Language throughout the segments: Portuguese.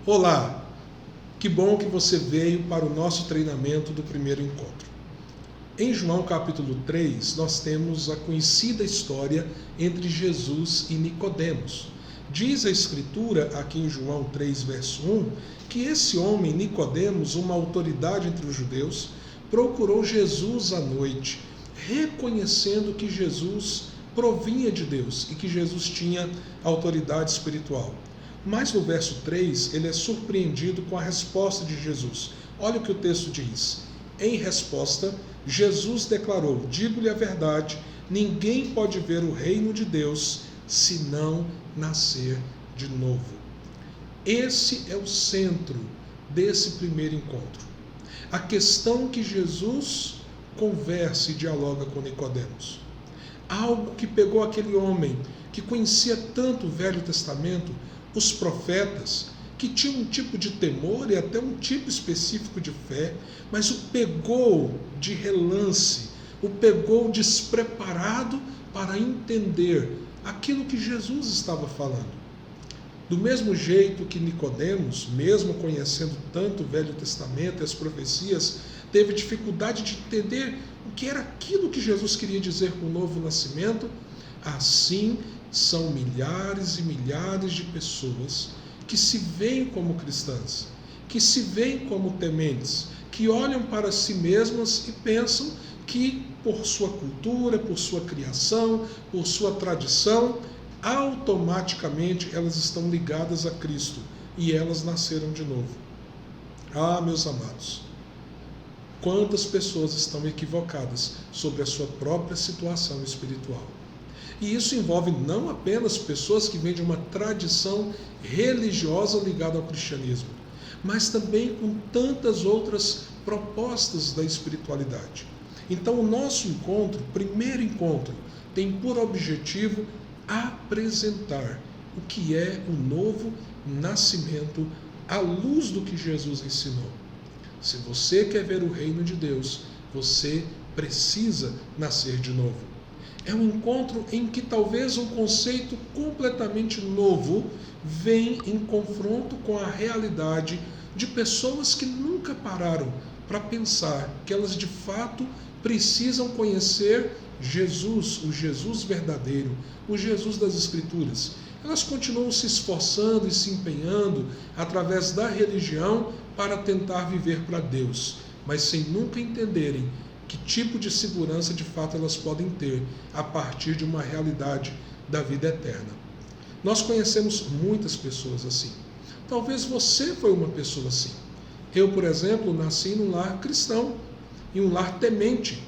Olá, que bom que você veio para o nosso treinamento do primeiro encontro. Em João capítulo 3, nós temos a conhecida história entre Jesus e Nicodemos. Diz a Escritura, aqui em João 3, verso 1, que esse homem, Nicodemos, uma autoridade entre os judeus, procurou Jesus à noite, reconhecendo que Jesus provinha de Deus e que Jesus tinha autoridade espiritual. Mas no verso 3, ele é surpreendido com a resposta de Jesus. Olha o que o texto diz. Em resposta, Jesus declarou: digo-lhe a verdade, ninguém pode ver o reino de Deus se não nascer de novo. Esse é o centro desse primeiro encontro. A questão que Jesus conversa e dialoga com Nicodemos. Algo que pegou aquele homem que conhecia tanto o Velho Testamento, os profetas, que tinha um tipo de temor e até um tipo específico de fé, mas o pegou de relance, o pegou despreparado para entender aquilo que Jesus estava falando. Do mesmo jeito que Nicodemos, mesmo conhecendo tanto o Velho Testamento e as profecias, teve dificuldade de entender o que era aquilo que Jesus queria dizer com o novo nascimento, assim são milhares e milhares de pessoas que se veem como cristãs, que se veem como tementes, que olham para si mesmas e pensam que por sua cultura, por sua criação, por sua tradição, automaticamente elas estão ligadas a Cristo e elas nasceram de novo. Ah, meus amados, quantas pessoas estão equivocadas sobre a sua própria situação espiritual. E isso envolve não apenas pessoas que vêm de uma tradição religiosa ligada ao cristianismo, mas também com tantas outras propostas da espiritualidade. Então, o nosso encontro, primeiro encontro, tem por objetivo apresentar o que é o novo nascimento à luz do que Jesus ensinou. Se você quer ver o reino de Deus, você precisa nascer de novo. É um encontro em que talvez um conceito completamente novo vem em confronto com a realidade de pessoas que nunca pararam para pensar que elas de fato precisam conhecer Jesus, o Jesus verdadeiro, o Jesus das Escrituras. Elas continuam se esforçando e se empenhando através da religião para tentar viver para Deus, mas sem nunca entenderem que tipo de segurança de fato elas podem ter a partir de uma realidade da vida eterna. Nós conhecemos muitas pessoas assim. Talvez você foi uma pessoa assim. Eu, por exemplo, nasci num lar cristão, em um lar temente,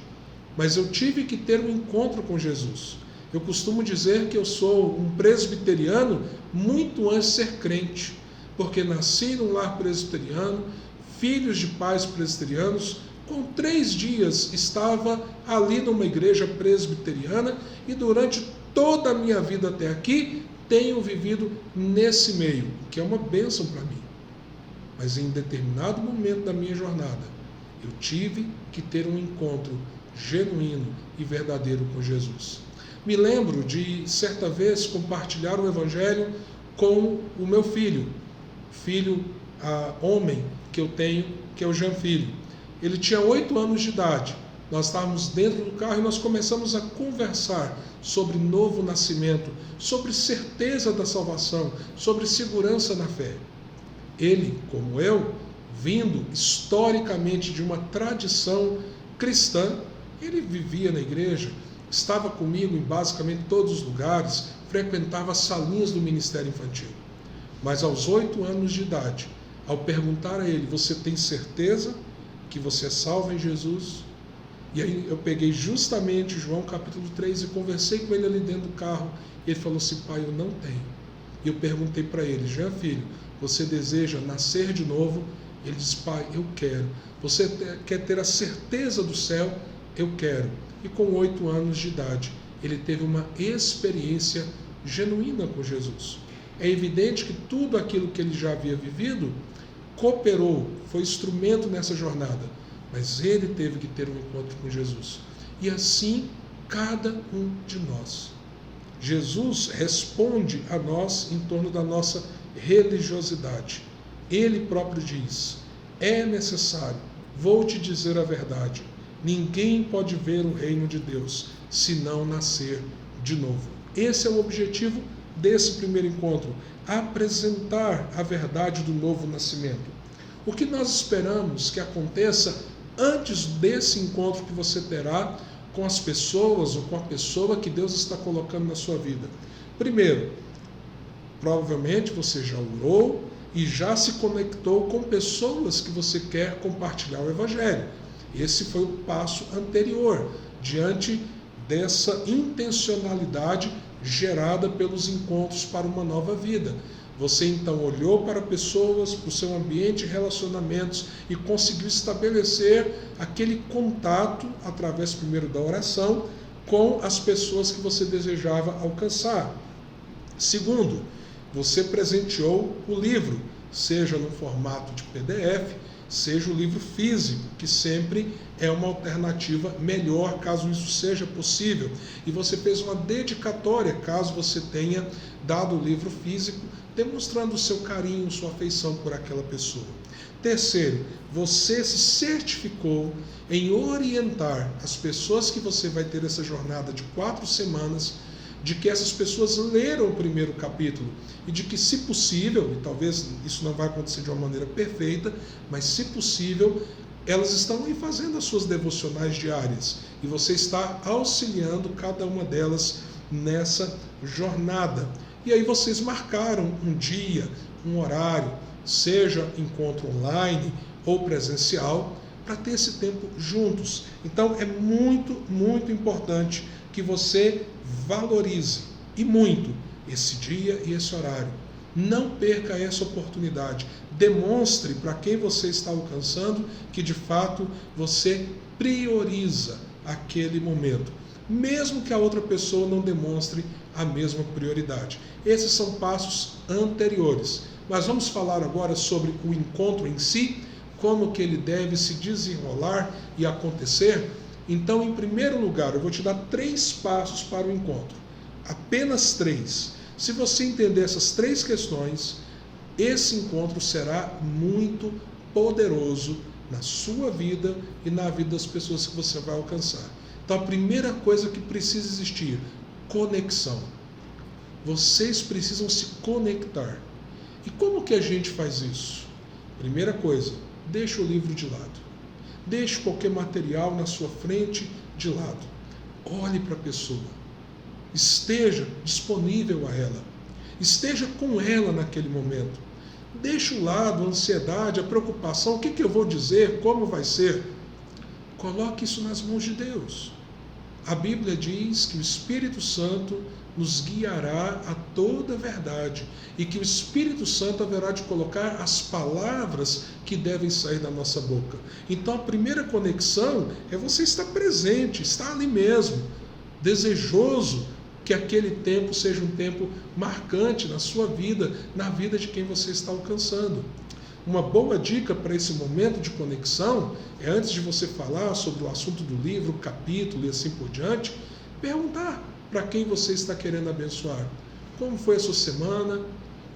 mas eu tive que ter um encontro com Jesus. Eu costumo dizer que eu sou um presbiteriano muito antes de ser crente, porque nasci num lar presbiteriano, filhos de pais presbiterianos. Com 3 dias estava ali numa igreja presbiteriana e durante toda a minha vida até aqui tenho vivido nesse meio, que é uma bênção para mim. Mas em determinado momento da minha jornada, eu tive que ter um encontro genuíno e verdadeiro com Jesus. Me lembro de, certa vez, compartilhar o Evangelho com o meu filho homem que eu tenho, que é o Jean Filho. Ele tinha 8 anos de idade. Nós estávamos dentro do carro e nós começamos a conversar sobre novo nascimento, sobre certeza da salvação, sobre segurança na fé. Ele, como eu, vindo historicamente de uma tradição cristã, ele vivia na igreja, estava comigo em basicamente todos os lugares, frequentava as salinhas do Ministério Infantil. Mas aos 8 anos de idade, ao perguntar a ele: você tem certeza que você é salvo em Jesus? E aí eu peguei justamente João capítulo 3 e conversei com ele ali dentro do carro. E ele falou assim: pai, eu não tenho. E eu perguntei para ele: Jean Filho, você deseja nascer de novo? Ele disse: pai, eu quero. Você quer ter a certeza do céu? Eu quero. E com 8 anos de idade, ele teve uma experiência genuína com Jesus. É evidente que tudo aquilo que ele já havia vivido cooperou, foi instrumento nessa jornada, mas ele teve que ter um encontro com Jesus. E assim, cada um de nós. Jesus responde a nós em torno da nossa religiosidade. Ele próprio diz: é necessário, vou te dizer a verdade, ninguém pode ver o reino de Deus se não nascer de novo. Esse é o objetivo desse primeiro encontro, apresentar a verdade do novo nascimento. O que nós esperamos que aconteça antes desse encontro que você terá com as pessoas ou com a pessoa que Deus está colocando na sua vida? Primeiro, provavelmente você já orou e já se conectou com pessoas que você quer compartilhar o Evangelho. Esse foi o passo anterior, diante dessa intencionalidade gerada pelos encontros para uma nova vida. Você então olhou para pessoas, para o seu ambiente de relacionamentos e conseguiu estabelecer aquele contato, através primeiro da oração, com as pessoas que você desejava alcançar. Segundo, você presenteou o livro, seja no formato de PDF, seja o livro físico, que sempre é uma alternativa melhor, caso isso seja possível. E você fez uma dedicatória, caso você tenha dado o livro físico, demonstrando o seu carinho, sua afeição por aquela pessoa. Terceiro, você se certificou em orientar as pessoas que você vai ter essa jornada de 4 semanas, de que essas pessoas leram o primeiro capítulo e de que, se possível, e talvez isso não vai acontecer de uma maneira perfeita, mas se possível, elas estão aí fazendo as suas devocionais diárias e você está auxiliando cada uma delas nessa jornada. E aí vocês marcaram um dia, um horário, seja encontro online ou presencial, para ter esse tempo juntos. Então é muito, muito importante que você valorize, e muito, esse dia e esse horário. Não perca essa oportunidade. Demonstre para quem você está alcançando que de fato você prioriza aquele momento, mesmo que a outra pessoa não demonstre a mesma prioridade. Esses são passos anteriores. Mas vamos falar agora sobre o encontro em si, como que ele deve se desenrolar e acontecer. Então, em primeiro lugar, eu vou te dar 3 passos para o encontro. Apenas 3. Se você entender essas 3 questões, esse encontro será muito poderoso na sua vida e na vida das pessoas que você vai alcançar. Então, a primeira coisa que precisa existir: conexão. Vocês precisam se conectar. E como que a gente faz isso? Primeira coisa, deixa o livro de lado. Deixe qualquer material na sua frente de lado. Olhe para a pessoa. Esteja disponível a ela. Esteja com ela naquele momento. Deixe o lado a ansiedade, a preocupação. O que eu vou dizer? Como vai ser? Coloque isso nas mãos de Deus. A Bíblia diz que o Espírito Santo nos guiará a toda a verdade e que o Espírito Santo haverá de colocar as palavras que devem sair da nossa boca. Então a primeira conexão é você estar presente, estar ali mesmo, desejoso que aquele tempo seja um tempo marcante na sua vida, na vida de quem você está alcançando. Uma boa dica para esse momento de conexão é, antes de você falar sobre o assunto do livro, o capítulo e assim por diante, perguntar para quem você está querendo abençoar. Como foi a sua semana?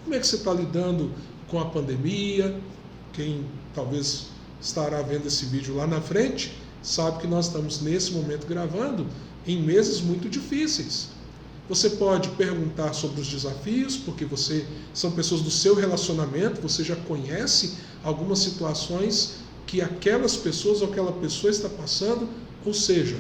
Como é que você está lidando com a pandemia? Quem talvez estará vendo esse vídeo lá na frente, sabe que nós estamos nesse momento gravando em meses muito difíceis. Você pode perguntar sobre os desafios, porque são pessoas do seu relacionamento, você já conhece algumas situações que aquelas pessoas ou aquela pessoa está passando, ou seja,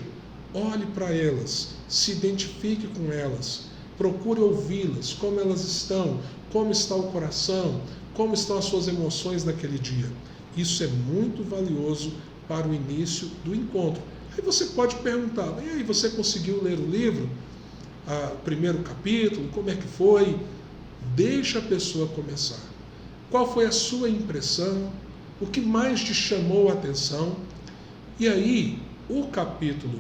olhe para elas, se identifique com elas, procure ouvi-las, como elas estão, como está o coração, como estão as suas emoções naquele dia. Isso é muito valioso para o início do encontro. Aí você pode perguntar: e aí, você conseguiu ler o livro? Primeiro capítulo, como é que foi? Deixa a pessoa começar. Qual foi a sua impressão? O que mais te chamou a atenção? E aí, o capítulo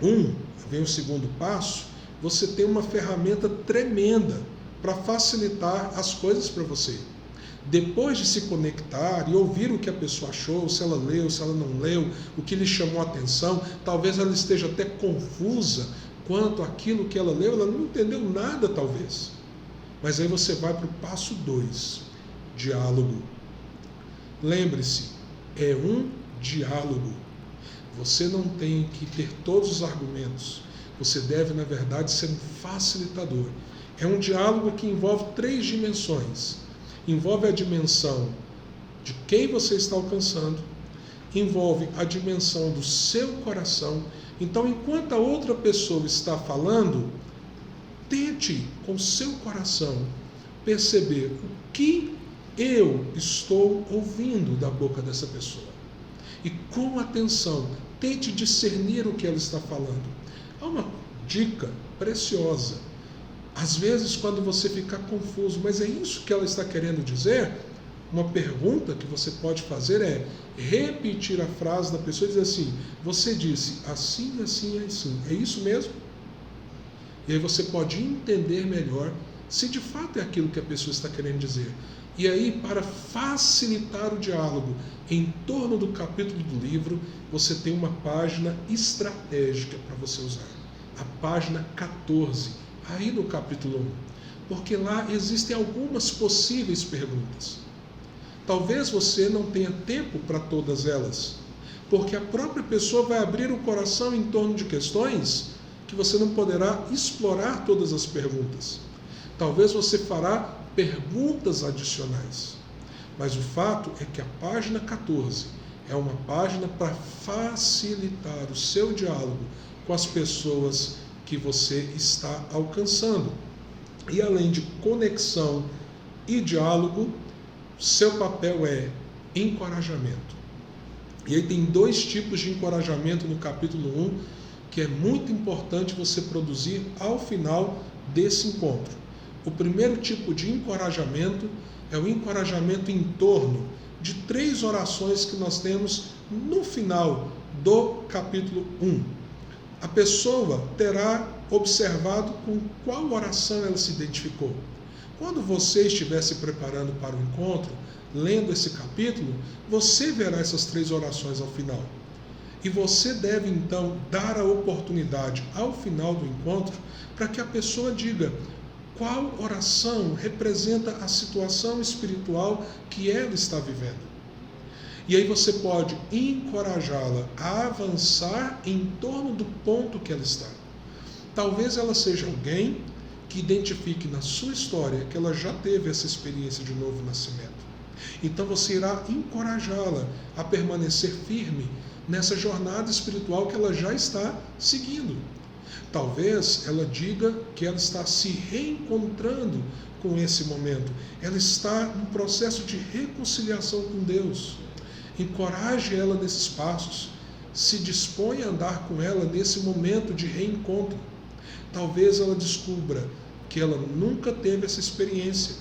1, vem o segundo passo, você tem uma ferramenta tremenda para facilitar as coisas para você. Depois de se conectar e ouvir o que a pessoa achou, se ela leu, se ela não leu, o que lhe chamou a atenção, talvez ela esteja até confusa quanto àquilo que ela leu, ela não entendeu nada talvez. Mas aí você vai para o passo 2, diálogo. Lembre-se, é um diálogo. Você não tem que ter todos os argumentos. Você deve, na verdade, ser um facilitador. É um diálogo que envolve 3 dimensões. Envolve a dimensão de quem você está alcançando, envolve a dimensão do seu coração. Então, enquanto a outra pessoa está falando, tente, com seu coração, perceber o que eu estou ouvindo da boca dessa pessoa. E com atenção, tente discernir o que ela está falando. Há uma dica preciosa. Às vezes, quando você ficar confuso, mas é isso que ela está querendo dizer? Uma pergunta que você pode fazer é repetir a frase da pessoa e dizer assim: você disse assim, assim, assim. É isso mesmo? E aí você pode entender melhor se de fato é aquilo que a pessoa está querendo dizer. E aí, para facilitar o diálogo em torno do capítulo do livro, você tem uma página estratégica para você usar. A página 14, aí no capítulo 1. Porque lá existem algumas possíveis perguntas. Talvez você não tenha tempo para todas elas, porque a própria pessoa vai abrir o coração em torno de questões que você não poderá explorar todas as perguntas. Talvez você fará perguntas adicionais. Mas o fato é que a página 14 é uma página para facilitar o seu diálogo com as pessoas que você está alcançando. E além de conexão e diálogo, seu papel é encorajamento. E aí tem 2 tipos de encorajamento no capítulo 1, que é muito importante você produzir ao final desse encontro. O primeiro tipo de encorajamento é o encorajamento em torno de 3 orações que nós temos no final do capítulo 1. A pessoa terá observado com qual oração ela se identificou. Quando você estiver se preparando para o encontro, lendo esse capítulo, você verá essas 3 orações ao final. E você deve então dar a oportunidade ao final do encontro para que a pessoa diga qual oração representa a situação espiritual que ela está vivendo. E aí você pode encorajá-la a avançar em torno do ponto que ela está. Talvez ela seja alguém que identifique na sua história que ela já teve essa experiência de novo nascimento. Então você irá encorajá-la a permanecer firme nessa jornada espiritual que ela já está seguindo. Talvez ela diga que ela está se reencontrando com esse momento. Ela está num processo de reconciliação com Deus. Encoraje ela nesses passos. Se dispõe a andar com ela nesse momento de reencontro. Talvez ela descubra que ela nunca teve essa experiência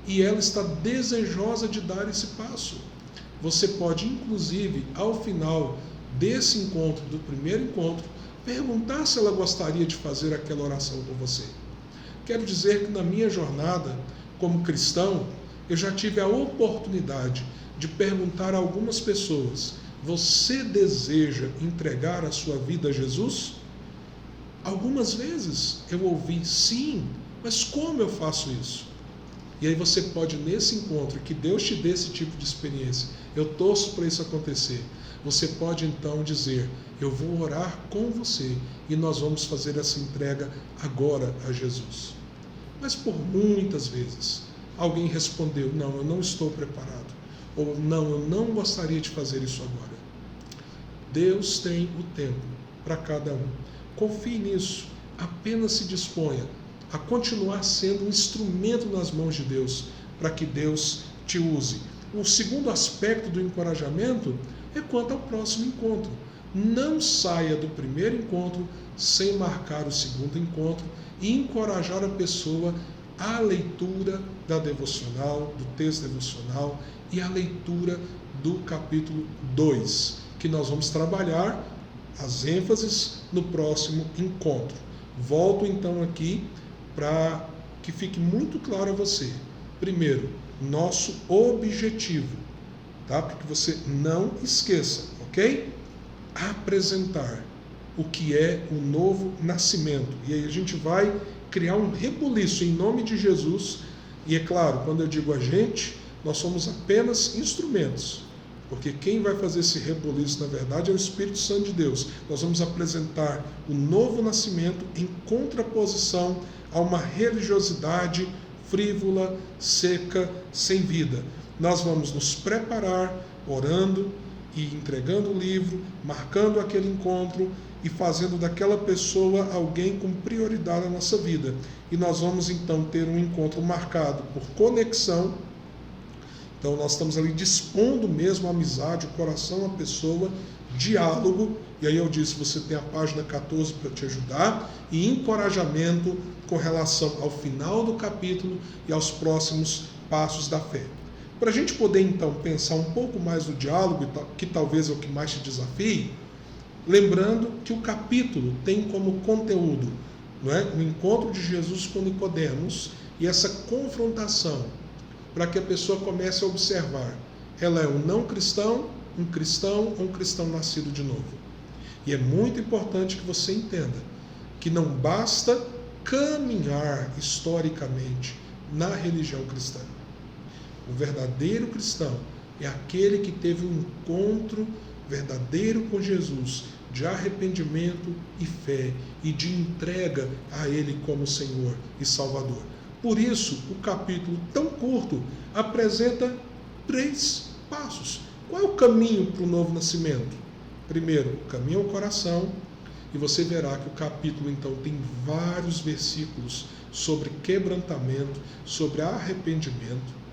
e ela está desejosa de dar esse passo. Você pode, inclusive, ao final desse encontro, do primeiro encontro, perguntar se ela gostaria de fazer aquela oração com você. Quero dizer que na minha jornada como cristão, eu já tive a oportunidade de perguntar a algumas pessoas: você deseja entregar a sua vida a Jesus? Algumas vezes eu ouvi sim, mas como eu faço isso? E aí você pode, nesse encontro, que Deus te dê esse tipo de experiência, eu torço para isso acontecer, você pode então dizer: eu vou orar com você e nós vamos fazer essa entrega agora a Jesus. Mas por muitas vezes alguém respondeu: não, eu não estou preparado, ou não, eu não gostaria de fazer isso agora. Deus tem o tempo para cada um. Confie nisso, apenas se disponha a continuar sendo um instrumento nas mãos de Deus, para que Deus te use. O segundo aspecto do encorajamento é quanto ao próximo encontro. Não saia do primeiro encontro sem marcar o segundo encontro e encorajar a pessoa à leitura da devocional, do texto devocional e à leitura do capítulo 2, que nós vamos trabalhar as ênfases no próximo encontro. Volto então aqui para que fique muito claro a você. Primeiro, nosso objetivo, tá? Para que você não esqueça, ok? Apresentar o que é o novo nascimento. E aí a gente vai criar um rebuliço em nome de Jesus. E é claro, quando eu digo a gente, nós somos apenas instrumentos, porque quem vai fazer esse reboliço, na verdade, é o Espírito Santo de Deus. Nós vamos apresentar o novo nascimento em contraposição a uma religiosidade frívola, seca, sem vida. Nós vamos nos preparar orando e entregando o livro, marcando aquele encontro e fazendo daquela pessoa alguém com prioridade na nossa vida. E nós vamos então ter um encontro marcado por conexão. Então nós estamos ali dispondo mesmo a amizade, o coração, a pessoa, diálogo. E aí eu disse, você tem a página 14 para te ajudar, e encorajamento com relação ao final do capítulo e aos próximos passos da fé. Para a gente poder então pensar um pouco mais no diálogo, que talvez é o que mais te desafie, lembrando que o capítulo tem como conteúdo, não é, o encontro de Jesus com Nicodemos e essa confrontação, para que a pessoa comece a observar, ela é um não cristão, um cristão ou um cristão nascido de novo. E é muito importante que você entenda que não basta caminhar historicamente na religião cristã. O verdadeiro cristão é aquele que teve um encontro verdadeiro com Jesus, de arrependimento e fé e de entrega a Ele como Senhor e Salvador. Por isso, o capítulo tão curto apresenta 3 passos. Qual é o caminho para o novo nascimento? Primeiro, o caminho ao coração, e você verá que o capítulo então tem vários versículos sobre quebrantamento, sobre arrependimento.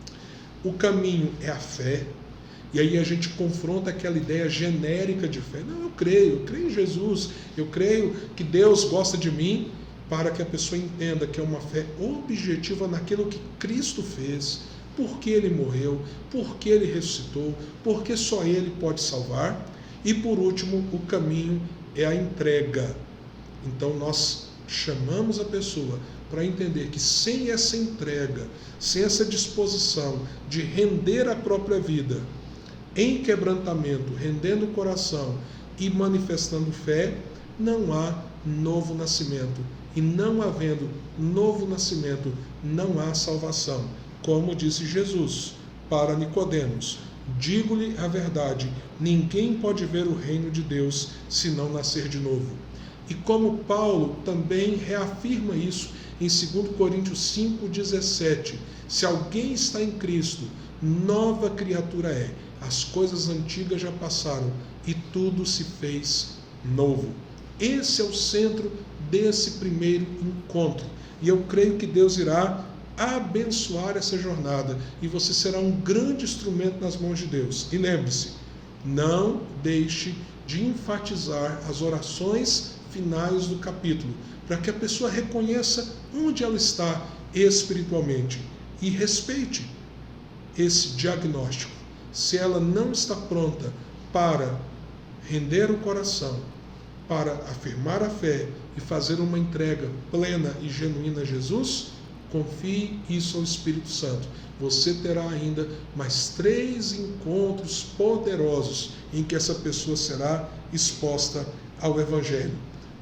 O caminho é a fé, e aí a gente confronta aquela ideia genérica de fé. Não, eu creio em Jesus, eu creio que Deus gosta de mim, para que a pessoa entenda que é uma fé objetiva naquilo que Cristo fez, por que Ele morreu, por que Ele ressuscitou, porque só Ele pode salvar. E por último, o caminho é a entrega. Então nós chamamos a pessoa para entender que sem essa entrega, sem essa disposição de render a própria vida em quebrantamento, rendendo o coração e manifestando fé, não há novo nascimento. E não havendo novo nascimento, não há salvação. Como disse Jesus para Nicodemos, digo-lhe a verdade, ninguém pode ver o reino de Deus se não nascer de novo. E como Paulo também reafirma isso em 2 Coríntios 5,17, se alguém está em Cristo, nova criatura é. As coisas antigas já passaram e tudo se fez novo. Esse é o centro desse primeiro encontro. E eu creio que Deus irá abençoar essa jornada e você será um grande instrumento nas mãos de Deus. E lembre-se, não deixe de enfatizar as orações finais do capítulo, para que a pessoa reconheça onde ela está espiritualmente e respeite esse diagnóstico. Se ela não está pronta para render o coração, para afirmar a fé e fazer uma entrega plena e genuína a Jesus, confie isso ao Espírito Santo. Você terá ainda mais 3 encontros poderosos em que essa pessoa será exposta ao Evangelho.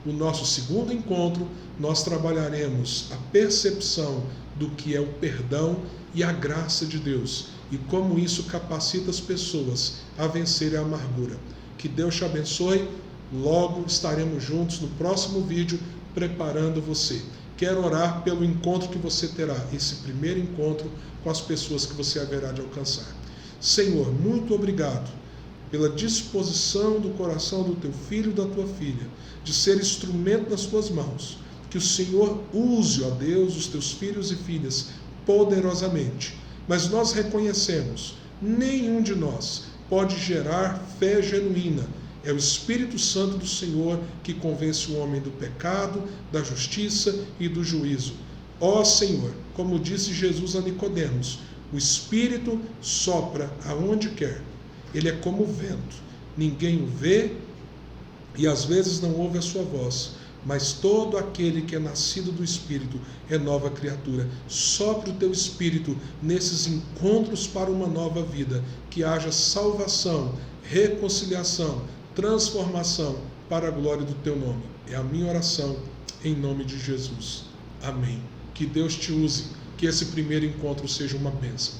No nosso segundo encontro, nós trabalharemos a percepção do que é o perdão e a graça de Deus e como isso capacita as pessoas a vencerem a amargura. Que Deus te abençoe. Logo estaremos juntos no próximo vídeo preparando você. Quero orar pelo encontro que você terá, esse primeiro encontro com as pessoas que você haverá de alcançar. Senhor, muito obrigado pela disposição do coração do teu filho e da tua filha, de ser instrumento nas tuas mãos. Que o Senhor use, ó Deus, os teus filhos e filhas poderosamente. Mas nós reconhecemos, nenhum de nós pode gerar fé genuína. É o Espírito Santo do Senhor que convence o homem do pecado, da justiça e do juízo. Ó Senhor, como disse Jesus a Nicodemos, o Espírito sopra aonde quer. Ele é como o vento. Ninguém o vê e às vezes não ouve a sua voz. Mas todo aquele que é nascido do Espírito é nova criatura. Sopra o teu Espírito nesses encontros para uma nova vida. Que haja salvação, reconciliação, transformação para a glória do teu nome. É a minha oração em nome de Jesus. Amém. Que Deus te use, que esse primeiro encontro seja uma bênção.